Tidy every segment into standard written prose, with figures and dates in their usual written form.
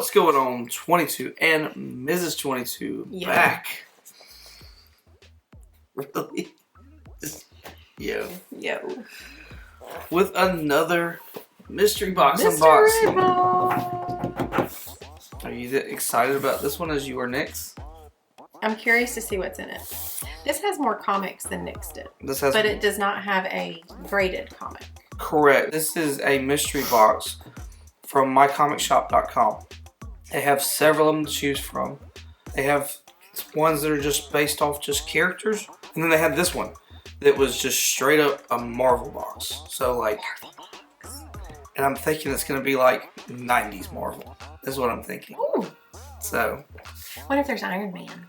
What's going on, 22 and Mrs. 22 back? Really? Yo. With another mystery box unboxing. Are you excited about this one as you are Nick's? I'm curious to see what's in it. This has more comics than Nick's did. But it does not have a graded comic. Correct. This is a mystery box from mycomicshop.com. They have several of them to choose from. They have ones that are just based off just characters. And then they have this one that was just straight up a Marvel box. So like, and I'm thinking it's going to be like 90s Marvel. Is what I'm thinking. Ooh. So. What if there's Iron Man?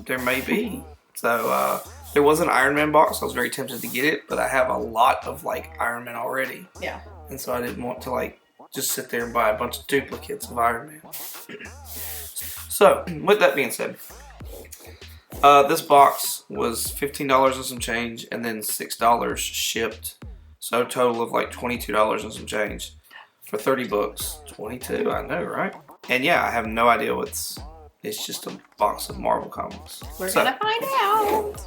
There may be. So there was an Iron Man box. I was very tempted to get it, but I have a lot of like Iron Man already. Yeah. And so I didn't want to like just sit there and buy a bunch of duplicates of Iron Man. So with that being said, this box was $15 and some change, and then $6 shipped. So a total of like $22 and some change for 30 books. 22, I know, right? And yeah, I have no idea what's. It's just a box of Marvel comics. We're gonna find out.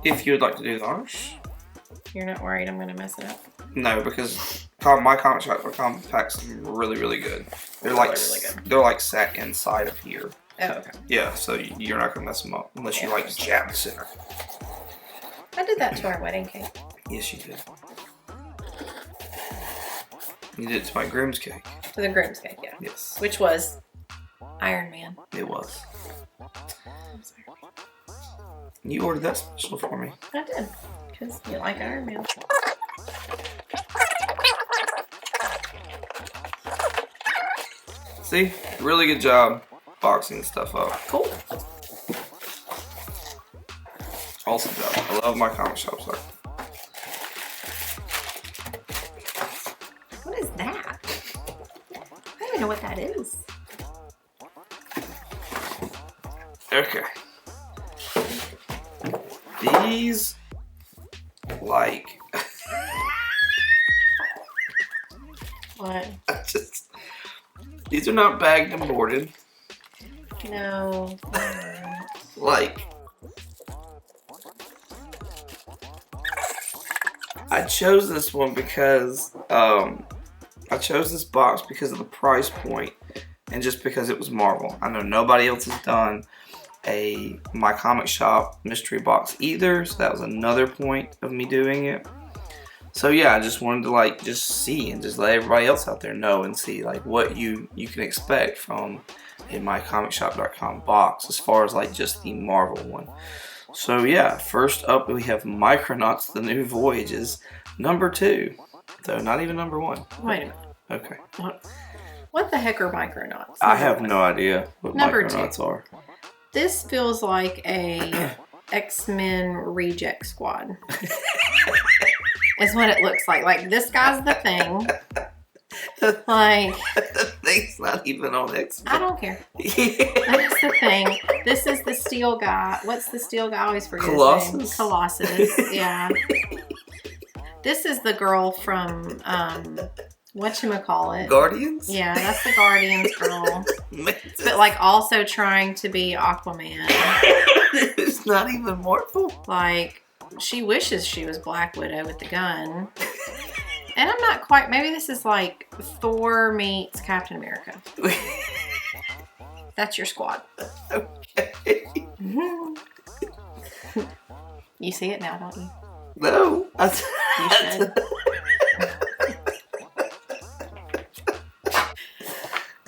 If you would like to do the honors. You're not worried I'm gonna mess it up? No, because mycomicshop.com packs are really, really good. They're like really good. They're like sat inside of here. Oh, okay. Yeah, so you're not gonna mess them up unless you like jab the center. I did that to our wedding cake. Yes, you did. You did it to my groom's cake. To the groom's cake, yeah. Yes. Which was Iron Man. It was. I'm sorry. You ordered that special for me. I did, because you like Iron Man. See? Really good job boxing stuff up. Cool. Awesome job. I love my comic shop stuff. What is that? I don't even know what that is. Okay. These, like... What? These are not bagged and boarded. No. Like... I chose this one because, I chose this box because of the price point and just because it was Marvel. I know nobody else has done a My Comic Shop mystery box either, so that was another point of me doing it. So yeah, I just wanted to like just see and just let everybody else out there know and see like what you can expect from a mycomicshop.com box as far as like just the Marvel one. So yeah, first up we have Micronauts: The New Voyages, number 2. So not even number 1. Wait a minute. Okay. What the heck are Micronauts? I have no idea what number Micronauts 2. are. This feels like a X-Men reject squad. Is what it looks like. Like this guy's the Thing. Like the Thing's not even on X-Men. I don't care. That's the Thing. This is the Steel guy. What's the Steel guy? I always forget his name. Colossus. Yeah. This is the girl from whatchamacallit? Guardians? Yeah, that's the Guardians girl. But like also trying to be Aquaman. It's not even Marvel. Like she wishes she was Black Widow with the gun. And I'm not quite, maybe this is like Thor meets Captain America. That's your squad. Okay. You see it now, don't you? No. You should.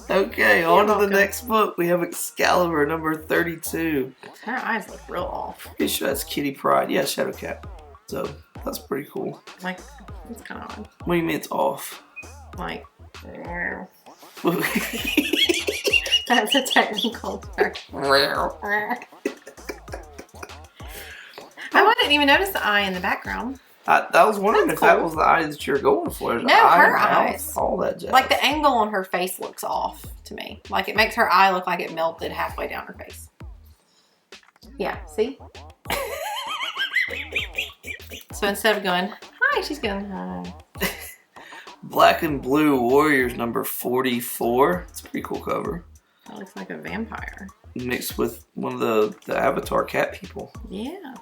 Okay, on to the next book. We have Excalibur, number 32. Her eyes look real off. Pretty sure that's Kitty Pryde. Yeah, Shadowcat. So, that's pretty cool. Like, it's kind of odd. What do you mean it's off? Like, that's a technical term. I didn't even notice the eye in the background. I was wondering That's if that cool. was the eye that you're going for. No, her mouth, eyes. all that jazz. Like the angle on her face looks off to me. Like it makes her eye look like it melted halfway down her face. Yeah, see? So instead of going, hi, she's going, hi. Black and Blue Warriors number 44. It's a pretty cool cover. That looks like a vampire. Mixed with one of the Avatar cat people. Yeah.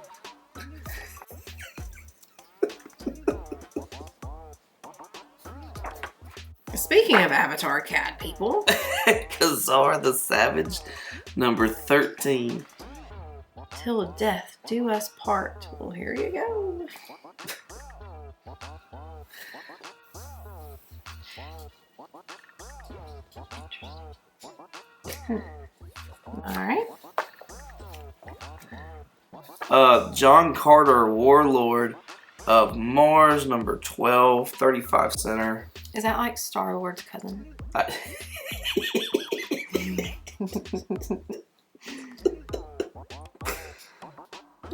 Speaking of Avatar cat people. Khazar the Savage number 13. Till death do us part. Well, here you go. Alright. John Carter, Warlord of Mars, number 12, 35 center. Is that like Star-Lord's cousin?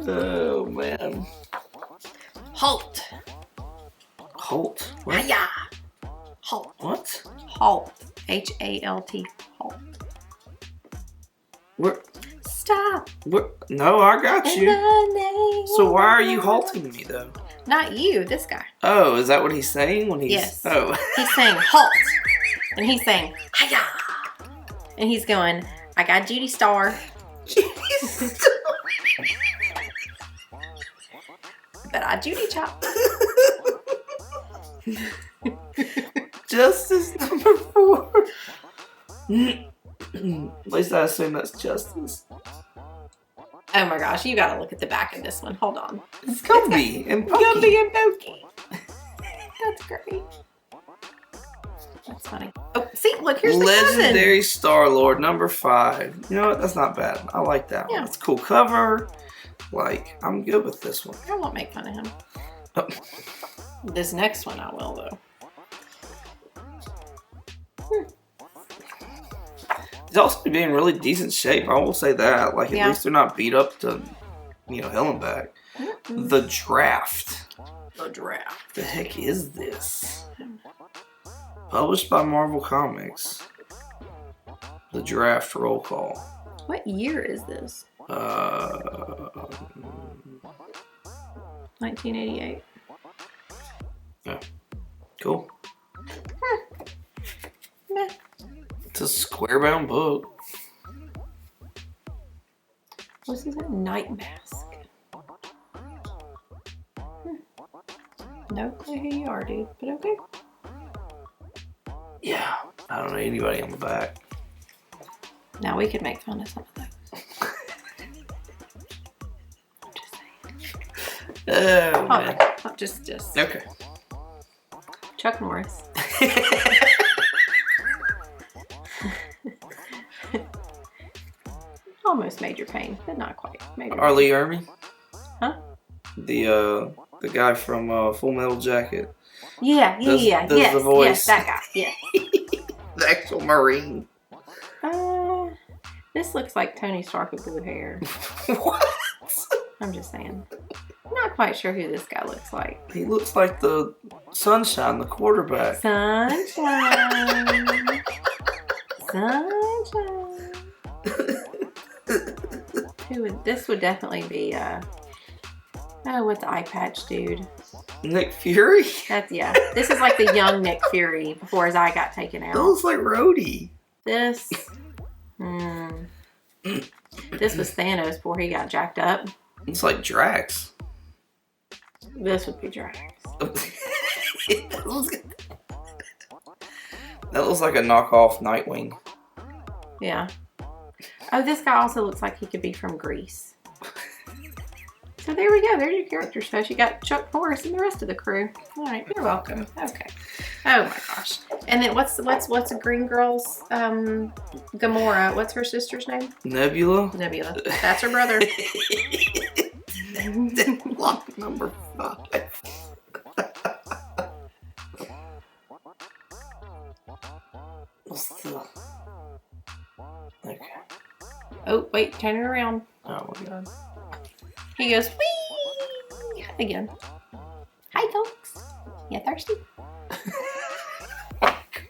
Oh, man. Halt! Holt? What? Hiya! Halt. What? Halt. H-A-L-T. Halt. Where? Stop. Where? No, I got In you. the name So why are of you God. halting me, though? Not you, this guy. Oh, is that what he's saying when he's... Yes. Oh. He's saying halt. And he's saying, hiya. And he's going, I got Judy Star. But I Judy Chop. Justice number 4. At least I assume that's Justice. Oh my gosh, you gotta look at the back of this one. Hold on. It's Gumby and Pokey. Gumby and Pokey. That's great. That's funny. Oh, see, look, here's the Legendary Star-Lord number 5. You know what? That's not bad. I like that Yeah. one. It's a cool cover. Like, I'm good with this one. cousin. I won't make fun of him. Oh. This next one I will, though. It's also being in really decent shape. I will say that. Like, at Yeah. least they're not beat up to, hell and back. The Draft. The Draft. The heck is this? Published by Marvel Comics. The Draft roll call. What year is this? 1988. Yeah. Cool. Meh. It's a square-bound book. What's this? Night Mask. No clue who you are, dude, but okay. Yeah. I don't know anybody on the back. Now we could make fun of some of those. I'm just saying. Oh, man. Oh, just. Okay. Chuck Norris. Almost Major Payne, but not quite. Major R. Lee Ermey? Huh? The guy from Full Metal Jacket. Yeah, Does the voice. yes, that guy, yeah. The actual Marine. This looks like Tony Stark with blue hair. What? I'm just saying. I'm not quite sure who this guy looks like. He looks like the Sunshine, the quarterback. Sunshine. Sunshine. This would definitely be, what's the eye patch dude? Nick Fury? Yeah. This is like the young Nick Fury before his eye got taken It out. looks like Rhodey. This, this was Thanos before he got jacked up. It's like Drax. This would be Drax. That looks like a knockoff Nightwing. Yeah. Oh, this guy also looks like he could be from Greece. So there we go. There's your character shows. You got Chuck Norris and the rest of the crew. All right, you're welcome. Okay. Oh my gosh. And then what's a Green Girl's Gamora? What's her sister's name? Nebula. Nebula. That's her brother. Lock number 5. What's the... Okay. Oh wait, turn it around. Oh my god. He goes whee again. Hi folks. You thirsty?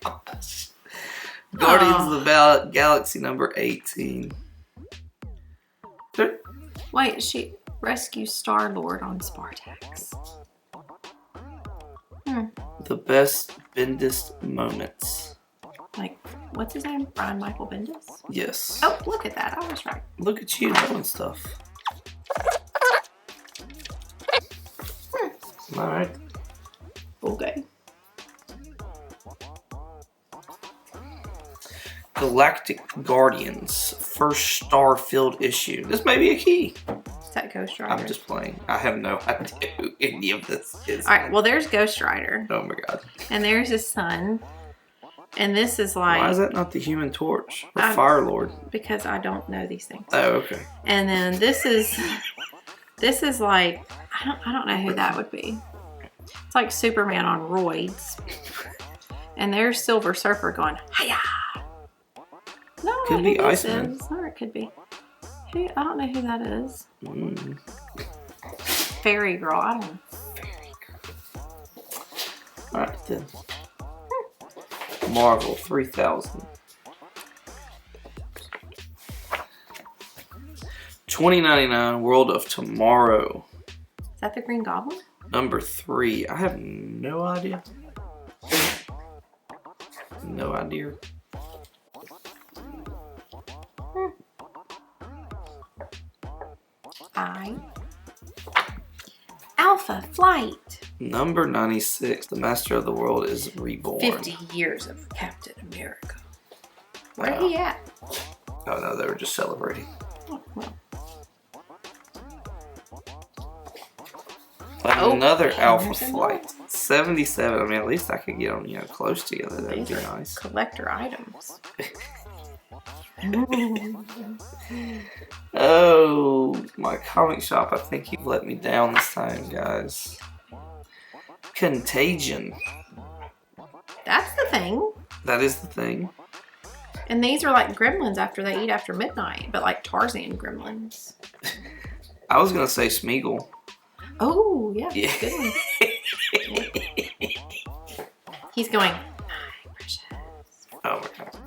Gosh. Guardians of the Galaxy number 18. Wait, she rescues Star-Lord on Spartax. The The best Bendis moments. Like, what's his name? Brian Michael Bendis? Yes. Oh, look at that. I was right. Look at you doing stuff. Alright. Okay. Galactic Guardians. First star-filled issue. This may be a key. Is that Ghost Rider? I'm just playing. I have no idea who any of this is. Alright, well there's Ghost Rider. Oh my god. And there's his son. And this is like... Why is that not the Human Torch? Or Fire Lord? Because I don't know these things. Oh, okay. And then this is... This is like... I don't know who that would be. It's like Superman on roids. And there's Silver Surfer going, hiya! No, could be Iceman. Or it could be. Who? I don't know who that is. Mm. Fairy Girl. I don't know. Fairy Girl. Alright then. Marvel 3000. 2099 World of Tomorrow. Is that the Green Goblin? Number 3. I have no idea. No idea. Alpha Flight. Number 96. The Master of the World is reborn. 50 years of Captain America. Where he at? Oh no, they were just celebrating. Oh, well. Another Alpha there's Flight. 77. I mean, at least I could get them, close together. That would be These are nice. collector items. Oh, my comic shop. I think you've let me down this time, guys. Contagion. That's the thing. That is the thing. And these are like gremlins after they eat after midnight, but like Tarzan gremlins. I was going to say Smeagol. Oh, yeah. Yeah. Good one. Yeah. He's going, my precious. Oh my god.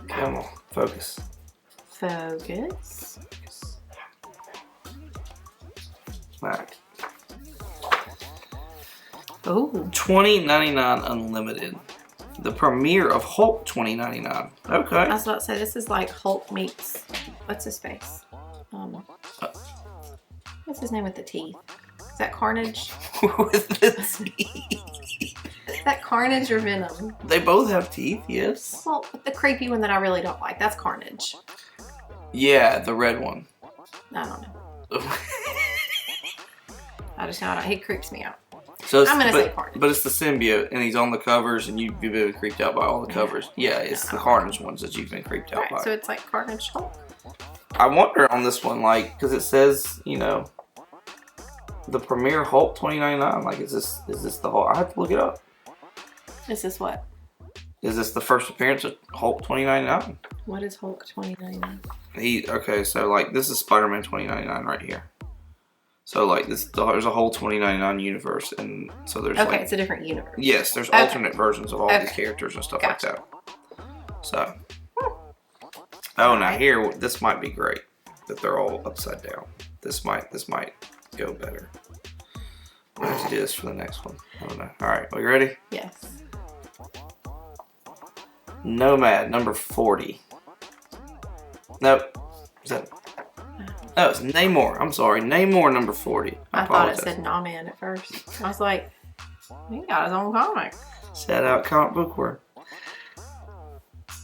Come on, focus. Focus. Alright. Oh. 2099 Unlimited. The premiere of Hulk 2099. Okay. I was about to say, this is like Hulk meets, what's his face? What's his name with the teeth? Is that Carnage? With the teeth. Is that Carnage or Venom? They both have teeth, yes. Well, the creepy one that I really don't like, that's Carnage. Yeah, the red one. I don't know. I just know he creeps me out. So I'm gonna say Carnage. But it's the symbiote, and he's on the covers, and you've been creeped out by all the covers. Yeah, it's the Carnage ones that you've been creeped out by. So it's like Carnage Hulk. I wonder on this one, like, because it says, the premiere Hulk 2099. Like, is this the Hulk? I have to look it up. Is this what? Is this the first appearance of Hulk 2099? What is Hulk 2099? Okay, so like this is Spider-Man 2099 right here. So like there's a whole 2099 universe, and so there's okay, it's a different universe. Yes, there's alternate versions of all these characters and stuff like that. So, now here, this might be great that they're all upside down. This might go better. We'll have to do this for the next one. I don't know. All right, are you ready? Yes. Nomad number 40. Nope. Is that? No, it's Namor. I'm sorry, Namor number 40. I thought it said Nah-Man at first. I was like, he got his own comic. Shout out comic book world.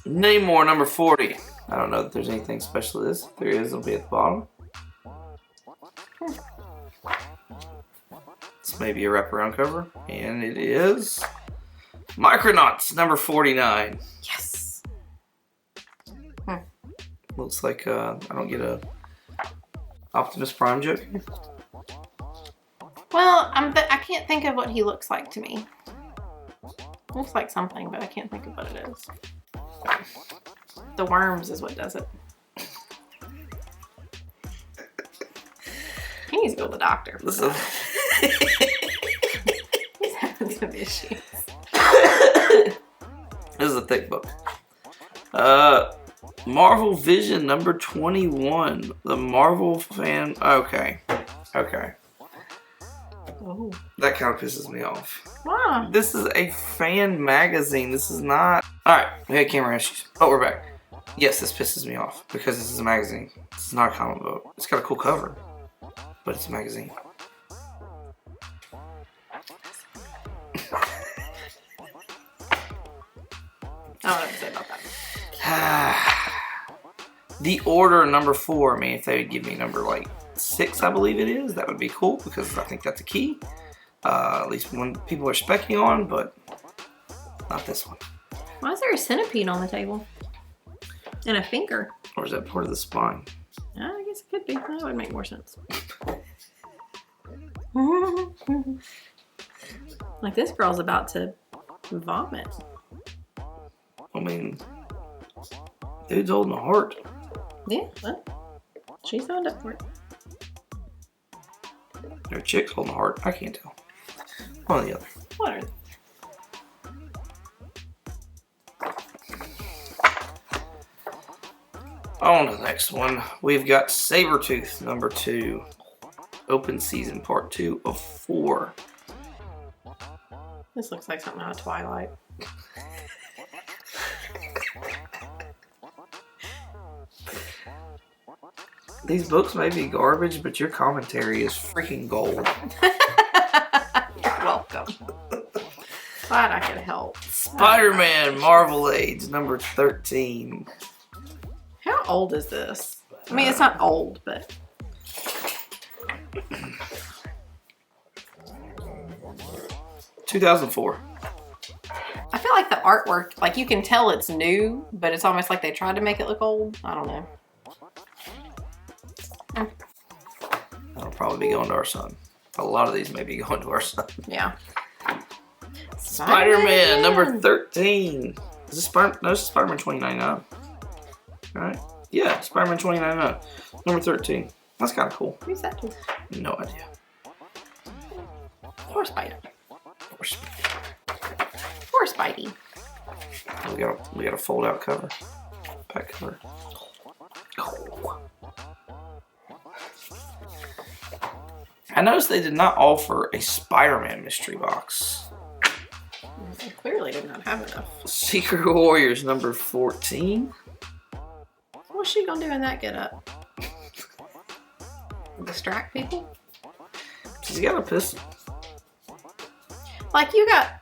Namor number 40. I don't know if there's anything special to this. If there is, it'll be at the bottom. This may be a wraparound cover, and it is Micronauts number 49. Yes. Looks like I don't get a Optimus Prime joke. Well, I can't think of what he looks like to me. Looks like something, but I can't think of what it is. The worms is what does it. He needs to go to the doctor. Listen. He's having some issues. This is a thick book. Marvel Vision number 12. 21. The Marvel fan. Okay. Okay. Oh. That kind of pisses me off. Wow. This is a fan magazine. This is not. Alright, we had camera issues. Oh, we're back. Yes, this pisses me off because this is a magazine. This is not a comic book. It's got a cool cover, but it's a magazine. I don't know what to say about that. The Order number 4. I mean, if they would give me number like 6, I believe it is, that would be cool because I think that's a key. At least when people are specking on, but not this one. Why is there a centipede on the table? And a finger? Or is that part of the spine? I guess it could be. That would make more sense. Like this girl's about to vomit. I mean, dude's holding a heart. Yeah, well, she signed up for it. Or chick's holding a heart. I can't tell. One or the other. What are they? On to the next one. We've got Sabretooth number 2. Open season part 2 of 4. This looks like something out of Twilight. These books may be garbage, but your commentary is freaking gold. You're welcome. Glad I could help. Spider-Man Marvel Age number 13. How old is this? I mean, it's not old, but... 2004. I feel like the artwork, like you can tell it's new, but it's almost like they tried to make it look old. I don't know. That'll probably be going to our son. A lot of these may be going to our son. Yeah. Spider-Man number 13. Is this Spider-Man? No, this is Spider-Man 2099. Alright. Yeah, Spider-Man 2099. Number 13. That's kind of cool. Who's that to? No idea. Poor Spider. Poor Spider. Poor Spidey. We got a fold-out cover. Back cover. Oh. I noticed they did not offer a Spider-Man mystery box. They clearly did not have enough. Secret Warriors number 14. What's she gonna do in that get up? Distract people? She's got a pistol. Like you got...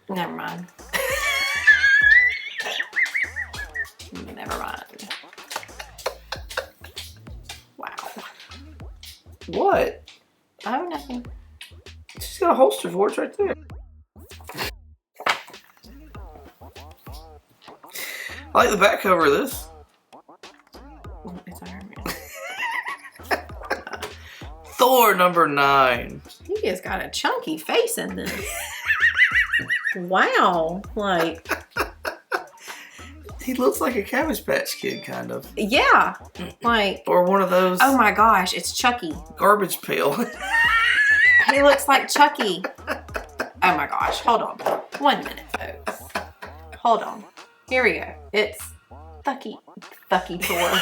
Never mind. Never mind. Wow. What? Oh, nothing. She's got a holster for it right there. I like the back cover of this. It's Iron Man. Thor number 9. He has got a chunky face in this. Wow. Like... He looks like a Cabbage Patch Kid, kind of. Yeah. Like... Or one of those... Oh my gosh, it's Chucky. Garbage pail. He looks like Chucky. Oh my gosh, hold on. 1 minute, folks. Hold on. Here we go. It's Thucky Thor.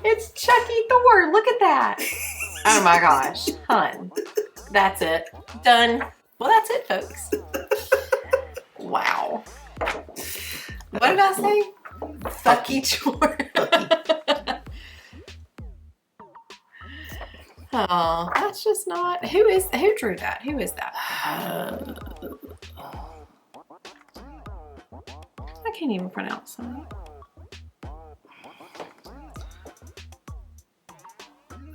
It's Chucky Thor. Look at that. Oh my gosh. Hun. That's it. Done. Well, that's it, folks. Wow. What did I say? Thucky Thor. Oh, that's just not. Who drew that? Who is that? I can't even pronounce that.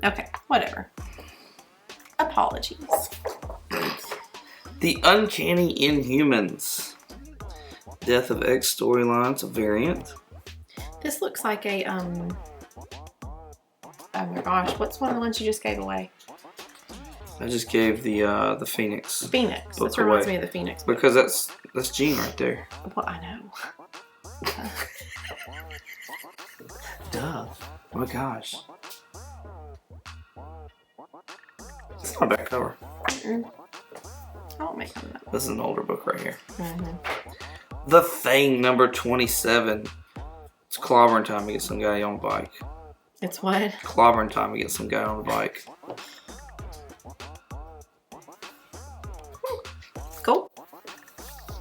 Okay, whatever. Apologies. The Uncanny Inhumans. Death of X storylines, a variant. This looks like a oh my gosh, what's one of the ones you just gave away? I just gave the Phoenix. Phoenix. Book This reminds away. me of the Phoenix book. Because that's Jean right there. Well, I know. Duh. Oh my gosh. It's not a back cover. I won't make them that. This is an older book right here. The Thing, number 27. It's clobbering time to get some guy on a bike. It's what? Clobbering time to get some guy on a bike. Cool.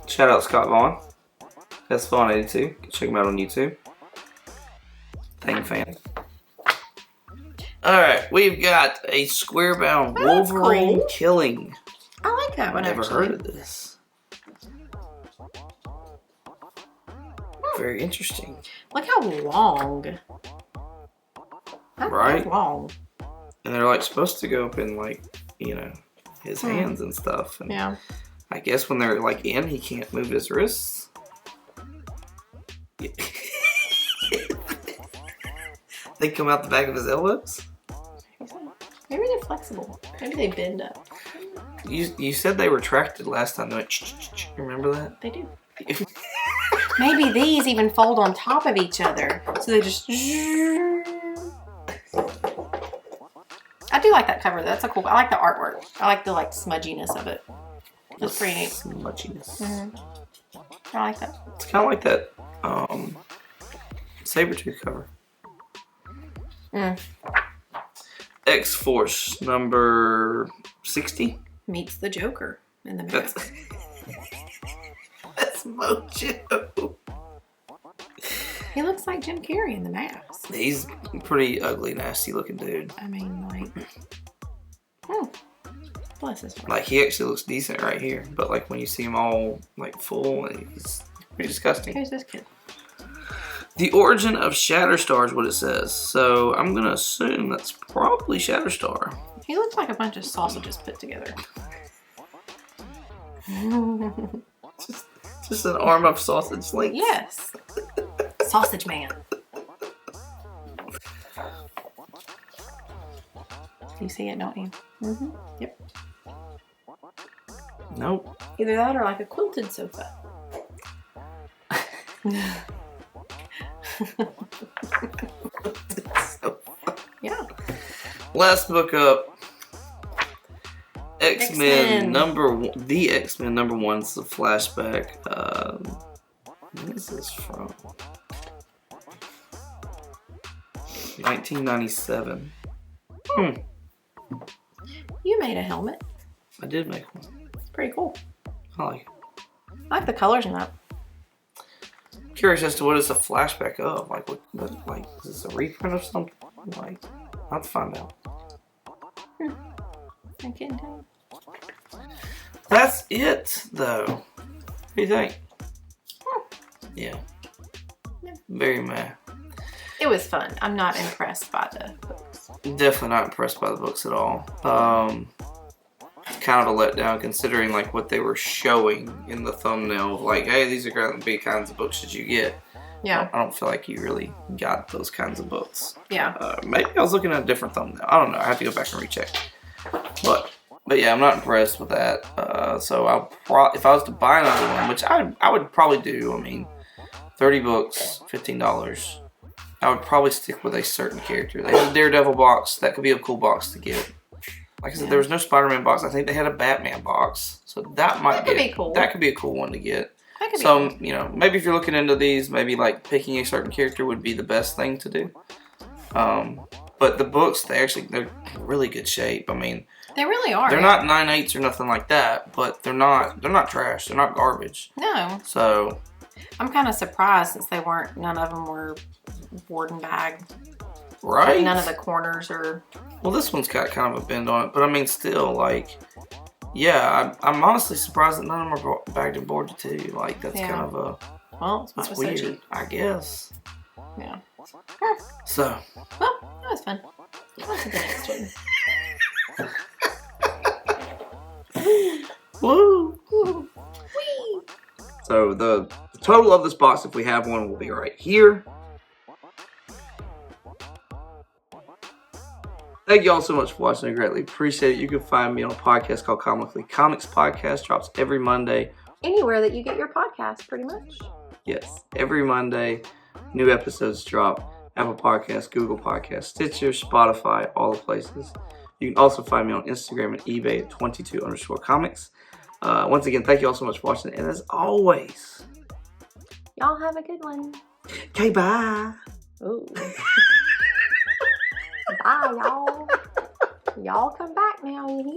Shout out Scott Vaughn. That's Vaughn 82. Check him out on YouTube. Thing fan. Alright, we've got a square bound Wolverine cool. Killing. I like that one. Never actually. heard of this. Very interesting. Look how long. That's Right? long. And they're like supposed to go up in like, you know, his hands and stuff. And Yeah. I guess when they're like in, he can't move his wrists. They come out the back of his elbows. Maybe they're flexible. Maybe they bend up. You said they retracted last time. They went, remember that? They do. Maybe these even fold on top of each other. So they just... I do like that cover. That's a cool... I like the artwork. I like the smudginess of it. That's pretty neat. Smudginess. I like that. It's kind of like that Sabretooth cover. X-Force, number 60. Meets the Joker in the That's, mask. that's Mojo. He looks like Jim Carrey in the mask. He's a pretty ugly, nasty looking dude. I mean, oh, bless his heart. Like, he actually looks decent right here. But, like, when you see him all, like, full, he's pretty disgusting. Who's this kid? The origin of Shatterstar is what it says. So, I'm going to assume that's probably Shatterstar. He looks like a bunch of sausages put together. Just an arm of sausage links. Yes. Sausage Man. You see it, don't you? Yep. Nope. Either that or like a quilted sofa. Yeah. Last book up. X-Men. The X-Men number 1 is a flashback. When is this from? 1997. You made a helmet. I did make one. It's pretty cool. I like it. I like the colors in that. Curious as to what it's a flashback of. Like, what like, is this a reprint of something? Like, I'll have to find out. I can't tell. That's it, though. What do you think? Yeah. Very meh. It was fun. I'm not impressed by the books. Definitely not impressed by the books at all. Kind of a letdown considering like what they were showing in the thumbnail of like, hey, these are going to be kinds of books that you get. Yeah. I don't feel like you really got those kinds of books. Yeah. Maybe I was looking at a different thumbnail. I don't know. I have to go back and recheck. But yeah, I'm not impressed with that. So if I was to buy another one, which I would probably do. I mean, 30 books, $15. I would probably stick with a certain character. They had a Daredevil box. That could be a cool box to get. Like I said, there was no Spider-Man box. I think they had a Batman box. So that could be cool. That could be a cool one to get. So, you know, maybe if you're looking into these, maybe like picking a certain character would be the best thing to do. But the books, they're in really good shape. I mean, they really are. They're not 9/8 or nothing like that, but they're not trash. They're not garbage. No. So I'm kind of surprised since none of them were board and bag. Right? Like none of the corners are... Well, this one's got kind of a bend on it, but I mean, still, like, yeah, I'm honestly surprised that none of them are bagged and boarded too. Like, that's kind of a... Well, that's weird, so I guess. Yeah. So. Well, that was fun. On to the next one. Woo! Woo! Whee! So, the total of this box, if we have one, will be right here. Thank you all so much for watching. I greatly appreciate it. You can find me on a podcast called Comically Comics Podcast. Drops every Monday. Anywhere that you get your podcast, pretty much. Yes, every Monday, new episodes drop. Apple Podcasts, Google Podcasts, Stitcher, Spotify, all the places. You can also find me on Instagram and eBay at 22_comics. Once again, thank you all so much for watching. And as always, Y'all have a good one. Okay, bye. Ooh. Bye, y'all. Y'all come back now, you hear?